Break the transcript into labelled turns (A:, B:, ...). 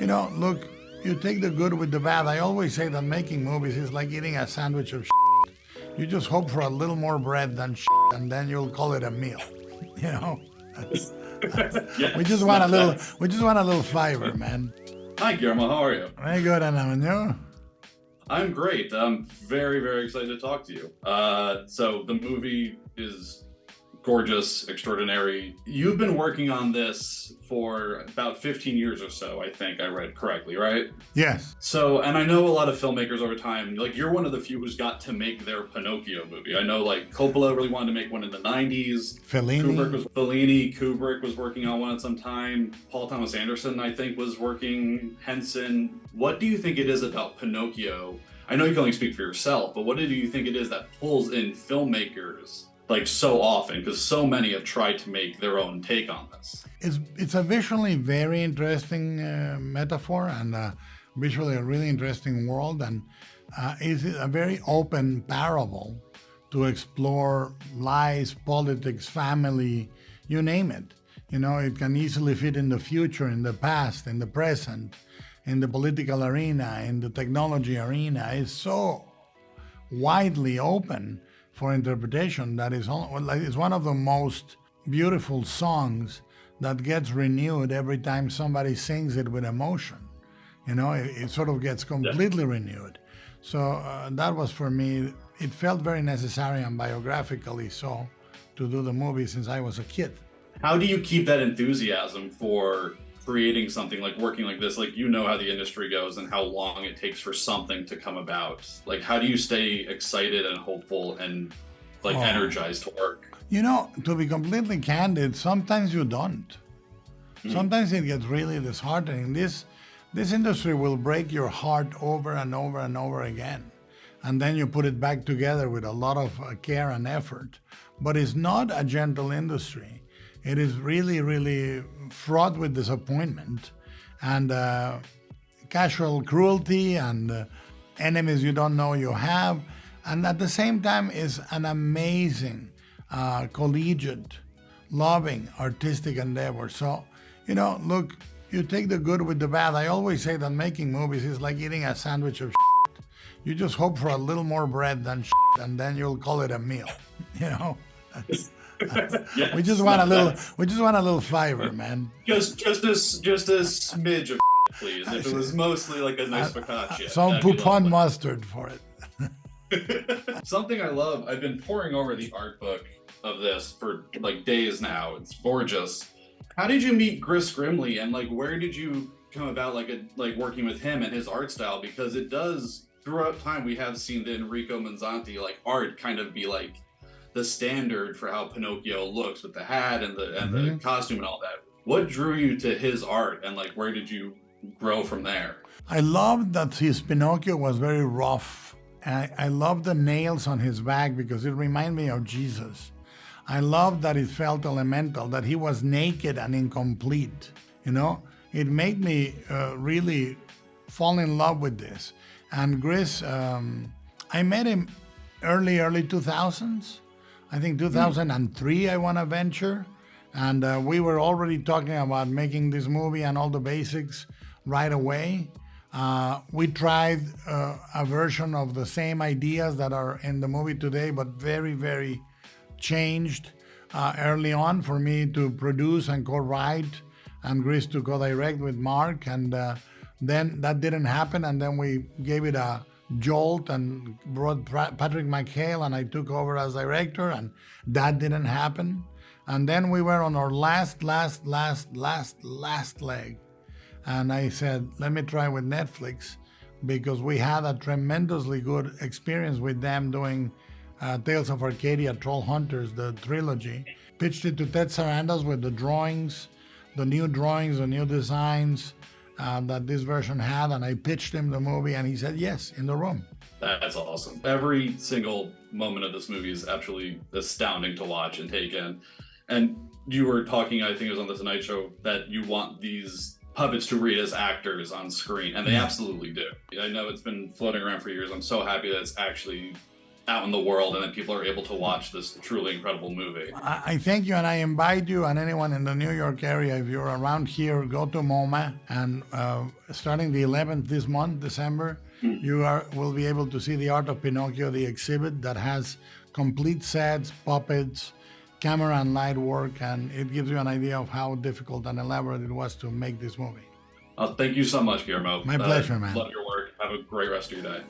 A: Look, you take the good with the bad. I always say that making movies is like eating a sandwich of You just hope for a little more bread than and then you'll call it a meal. You know, That's-
B: Yes,
A: we just want a little.
B: that's-
A: We just want a little fiber, man.
B: Hi, Guillermo. How are you?
A: Very good, and you?
B: I'm great. I'm very, very excited to talk to you. So the movie is gorgeous, extraordinary. You've been working on this for about 15 years or so, I think I read correctly, right?
A: Yes.
B: So, and I know a lot of filmmakers over time, like you're one of the few who's got to make their Pinocchio movie. I know like Coppola really wanted to make one in the 90s. Kubrick was working on one at some time. Paul Thomas Anderson, I think, was working. Henson. What do you think it is about Pinocchio? I know you can only speak for yourself, but what do you think it is that pulls in filmmakers like so often? Because so many have tried to make their own take on this.
A: It's a visually very interesting metaphor and visually a really interesting world, and it's a very open parable to explore lies, politics, family, you name it. It can easily fit in the future, in the past, in the present, in the political arena, in the technology arena. It's so widely open for interpretation that it's one of the most beautiful songs that gets renewed every time somebody sings it with emotion. It sort of gets completely renewed. So that was, for me, it felt very necessary and biographically so to do the movie since I was a kid.
B: How do you keep that enthusiasm for creating something, like working like this? Like, how the industry goes and how long it takes for something to come about. Like, how do you stay excited and hopeful and energized to work?
A: To be completely candid, sometimes you don't. Sometimes it gets really disheartening. This industry will break your heart over and over and over again. And then you put it back together with a lot of care and effort. But it's not a gentle industry. It is really, really fraught with disappointment and casual cruelty and enemies you don't know you have. And at the same time is an amazing, collegiate, loving, artistic endeavor. So, look, you take the good with the bad. I always say that making movies is like eating a sandwich of You just hope for a little more bread than and then you'll call it a meal. That's,
B: Yes,
A: we just want a little fiber, man.
B: Just a smidge of please. If it was mostly like a nice focaccia.
A: Some
B: that'd be
A: poupon
B: lovely.
A: mustard for it.
B: Something I love, I've been poring over the art book of this for like days now. It's gorgeous. How did you meet Gris Grimly, and where did you come about working with him and his art style? Because it does, throughout time, we have seen the Enrico Manzanti art kind of be the standard for how Pinocchio looks with the hat and the costume and all that. What drew you to his art, and where did you grow from there?
A: I loved that his Pinocchio was very rough. I loved the nails on his back because it reminded me of Jesus. I loved that it felt elemental, that he was naked and incomplete. It made me really fall in love with this. And Gris, I met him early 2000s. I think 2003 I won a venture. And we were already talking about making this movie and all the basics right away. We tried a version of the same ideas that are in the movie today, but very, very changed early on for me to produce and co-write and Gris to co-direct with Mark. And then that didn't happen. And then we gave it a jolt and brought Patrick McHale and I took over as director, and that didn't happen. And then we were on our last leg. And I said, let me try with Netflix, because we had a tremendously good experience with them doing Tales of Arcadia, Troll Hunters, the trilogy. Pitched it to Ted Sarandos with the drawings, the new designs that this version had, and I pitched him the movie, and he said yes in the room.
B: That's awesome. Every single moment of this movie is absolutely astounding to watch and take in. And you were talking, I think it was on the Tonight Show, that you want these puppets to read as actors on screen, and they absolutely do. I know it's been floating around for years. I'm so happy that it's actually out in the world and that people are able to watch this truly incredible movie.
A: I thank you, and I invite you and anyone in the New York area, if you're around here, go to MoMA, and starting the 11th this month, December, you will be able to see the Art of Pinocchio, the exhibit that has complete sets, puppets, camera and light work, and it gives you an idea of how difficult and elaborate it was to make this movie.
B: Thank you so much, Guillermo.
A: My pleasure, man.
B: Love your work. Have a great rest of your day.